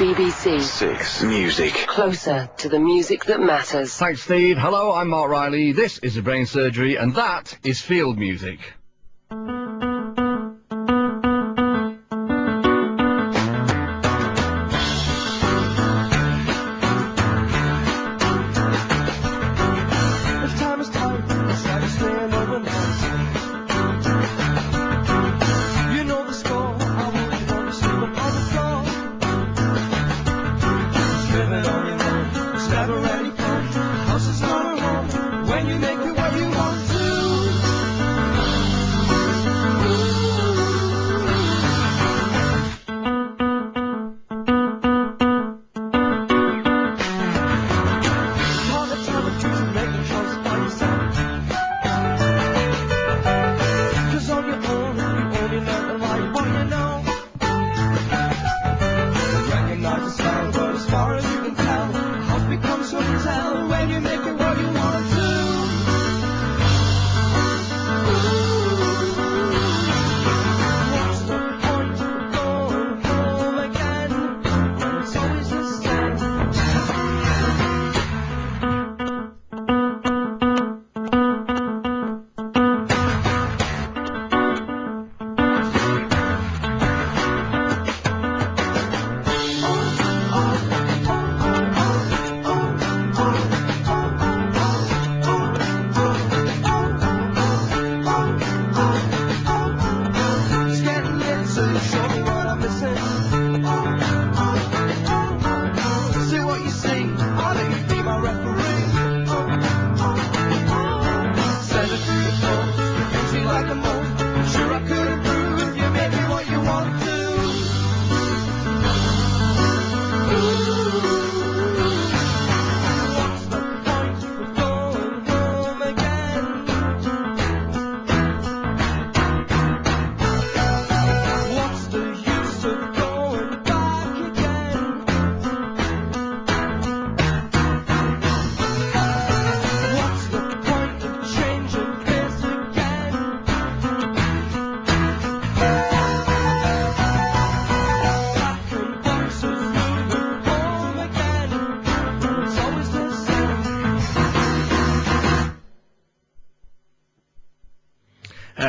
BBC. 6 Music. Closer to the music that matters. Thanks, Steve. Hello, I'm Mark Riley. This is The Brain Surgery, and that is Field Music.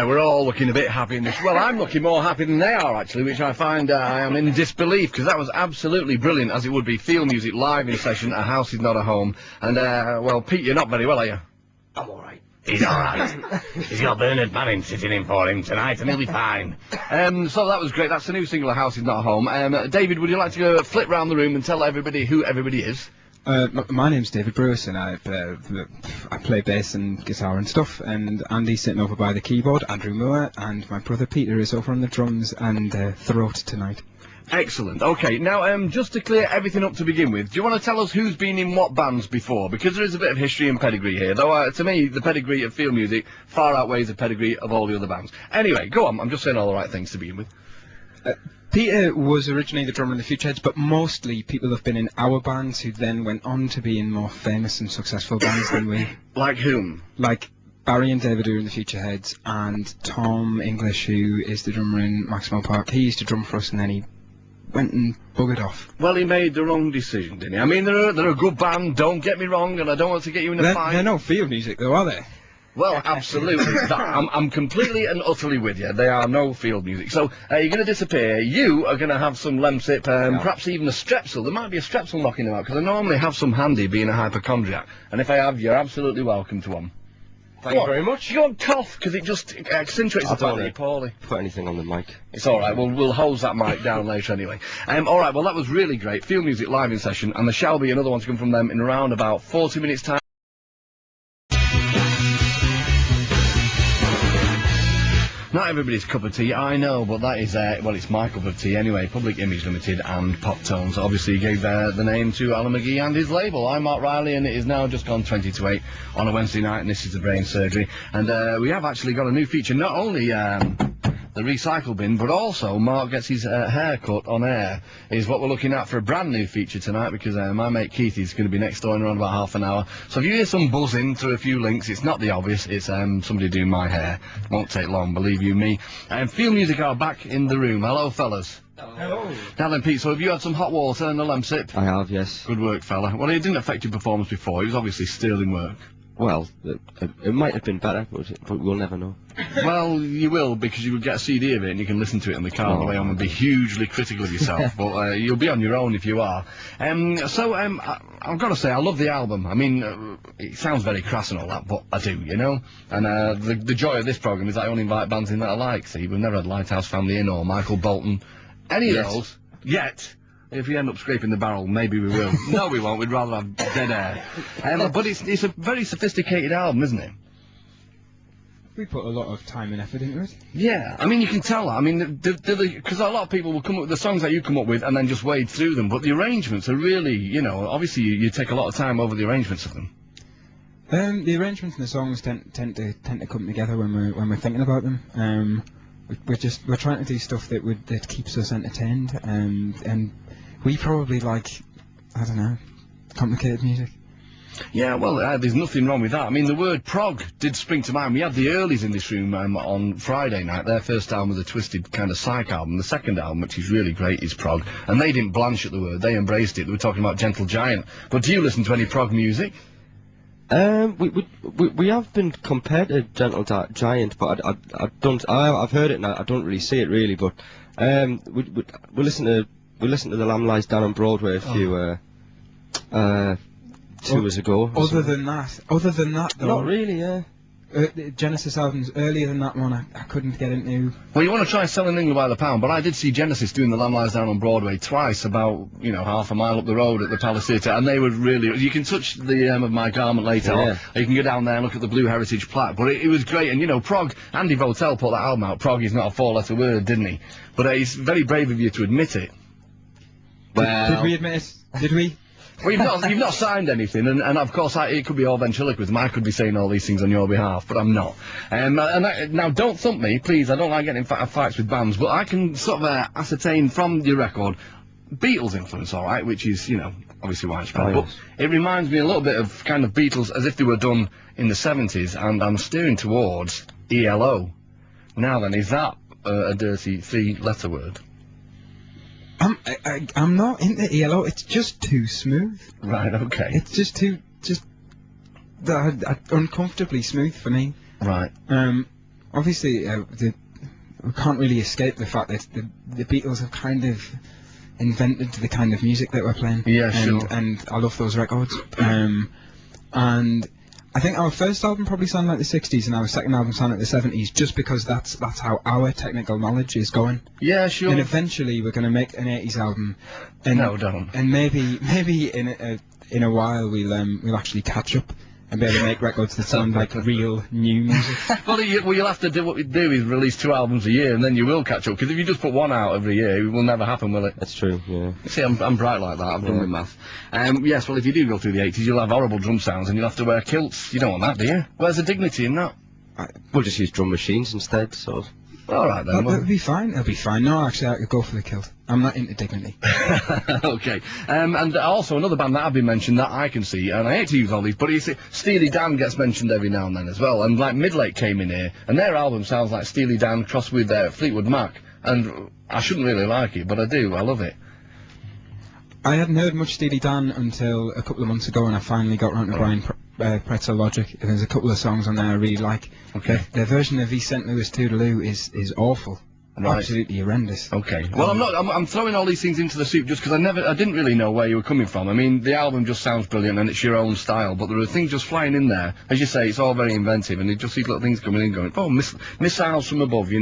We're all looking a bit happy in this. Well, I'm looking more happy than they are, actually, which I find I am in disbelief, because that was absolutely brilliant, as it would be. Field Music live in session, A House Is Not a Home. And, well, Pete, you're not very well, are you? I'm all right. He's all right. He's got Bernard Manning sitting in for him tonight, and he'll be fine. So that was great. That's the new single, A House Is Not a Home. David, would you like to go flip round the room and tell everybody who everybody is? My name's David Bruce, and I play bass and guitar and stuff, and Andy's sitting over by the keyboard, Andrew Moore, and my brother Peter is over on the drums and throat tonight. Excellent. Okay, now, just to clear everything up to begin with, do you want to tell us who's been in what bands before? Because there is a bit of history and pedigree here, though, to me, the pedigree of Field Music far outweighs the pedigree of all the other bands. Anyway, go on, I'm just saying all the right things to begin with. Peter was originally the drummer in the Futureheads, but mostly people have been in our bands who then went on to be in more famous and successful bands than we. Like whom? Like Barry and David who are in the Futureheads, and Tom English, who is the drummer in Maxwell Park. He used to drum for us, and then he went and buggered off. Well, he made the wrong decision, didn't he? I mean, they're a good band, don't get me wrong, and I don't want to get you in a fight. They're no Field Music, though, are they? Well, absolutely. I'm completely and utterly with you. They are no Field Music. So, you're going to disappear. You are going to have some Lemsip, perhaps even a Strepsil. There might be a Strepsil knocking them out, because I normally have some handy, being a hypochondriac. And if I have, you're absolutely welcome to one. Thank you very much. You don't cough, because it just accentuates the tone really poorly. Put anything on the mic. It's alright, we'll hose that mic down later anyway. Alright, well that was really great. Field Music live in session, and there shall be another one to come from them in around about 40 minutes time. Not everybody's cup of tea, I know, but that is, well, it's my cup of tea anyway. Public Image Limited and Pop Tones obviously gave the name to Alan McGee and his label. I'm Mark Riley, and it is now just gone 20 to 8 on a Wednesday night, and this is The Brain Surgery. And we have actually got a new feature, not only the recycle bin, but also Mark gets his hair cut on air, is what we're looking at for a brand new feature tonight, because my mate Keith is going to be next door in around about half an hour. So if you hear some buzzing through a few links, it's not the obvious, it's somebody doing my hair. Won't take long, believe you me. Field Music are back in the room. Hello, fellas. Hello. Now then, Pete, so have you had some hot water and a lemsip? I have, yes. Good work, fella. Well, it didn't affect your performance before. It was obviously sterling work. Well, it might have been better, but we'll never know. Well, you will, because you will get a CD of it and you can listen to it in the car on the way home and be hugely critical of yourself. But you'll be on your own if you are. I've got to say, I love the album. I mean, it sounds very crass and all that, but I do, you know? And the joy of this programme is that I only invite bands in that I like. See, we've never had Lighthouse Family in or Michael Bolton. Any of those. Yet. If we end up scraping the barrel, maybe we will. No, we won't. We'd rather have dead air. But it's a very sophisticated album, isn't it? We put a lot of time and effort into it. Yeah, I mean, you can tell that. I mean, because a lot of people will come up with the songs that you come up with and then just wade through them, but the arrangements are really, you know, obviously you take a lot of time over the arrangements of them. The arrangements and the songs tend to come together when we're thinking about them. We're trying to do stuff that keeps us entertained, and we probably like, I don't know, complicated music. Yeah, well, there's nothing wrong with that. I mean, the word prog did spring to mind. We had the Earlies in this room on Friday night. Their first album was a twisted kind of psych album. The second album, which is really great, is prog. And they didn't blanch at the word. They embraced it. They were talking about Gentle Giant. But do you listen to any prog music? We have been compared to Gentle Giant, but I don't. I've heard it now. I don't really see it really, but we listen to The Lamb Lies Down on Broadway a few 2 years ago. Other than that, though, not really. Yeah. Genesis albums earlier than that one, I couldn't get into. Well, you want to try selling England by the pound, but I did see Genesis doing The Lamb Lies Down on Broadway twice, about, you know, half a mile up the road at the Palace Theatre, and they were really. You can touch the hem of my garment later, or you can go down there and look at the Blue Heritage plaque. But it was great, and you know, prog. Andy Votel put that album out. Prog is not a 4-letter word, didn't he? But it's very brave of you to admit it. Well, did we admit it? Did we? Well, you've not signed anything, and of course it could be all ventriloquism. I could be saying all these things on your behalf, but I'm not. Now, don't thump me, please. I don't like getting in fights with bands, but I can sort of ascertain from your record Beatles influence, all right, which is, you know, obviously widespread. But it reminds me a little bit of kind of Beatles as if they were done in the 70s, and I'm steering towards ELO. Now then, is that a dirty 3-letter word? I'm not into ELO. It's just too smooth. Right. Okay. It's just too uncomfortably smooth for me. Right. Obviously, we can't really escape the fact that the Beatles have kind of invented the kind of music that we're playing. Yeah, sure. And I love those records. And I think our first album probably sounded like the 60s, and our second album sounded like the 70s, just because that's how our technical knowledge is going. Yeah, sure. And eventually we're going to make an 80s album. And, no, don't. And maybe in a while we'll actually catch up and be able to make records that sound like real new music. Well, you'll have to do what we do is release 2 albums a year, and then you will catch up. Because if you just put 1 out every year, it will never happen, will it? That's true. Yeah. See, I'm bright like that. I've done my math. Yes. Well, if you do go through the 80s, you'll have horrible drum sounds, and you'll have to wear kilts. You don't want that, do you? Where's the dignity in that? We'll just use drum machines instead. So. All right then. It'll be fine. It'll be fine. No, actually, I could go for the kilt. I'm not into dignity. Okay. And also another band that I've been mentioned that I can see, and I hate to use all these, but you see, Steely Dan gets mentioned every now and then as well. And like Midlake came in here, and their album sounds like Steely Dan crossed with Fleetwood Mac. And I shouldn't really like it, but I do. I love it. I hadn't heard much Steely Dan until a couple of months ago, and I finally got around to Brian Pretzel Logic. There's a couple of songs on there I really like. Okay. Their version of East St. Louis Toodaloo is awful. Right. Absolutely horrendous. Okay. Well, I'm throwing all these things into the soup just because I didn't really know where you were coming from. I mean, the album just sounds brilliant and it's your own style, but there are things just flying in there. As you say, it's all very inventive, and you just see little things coming in going, oh, missiles from above, you know.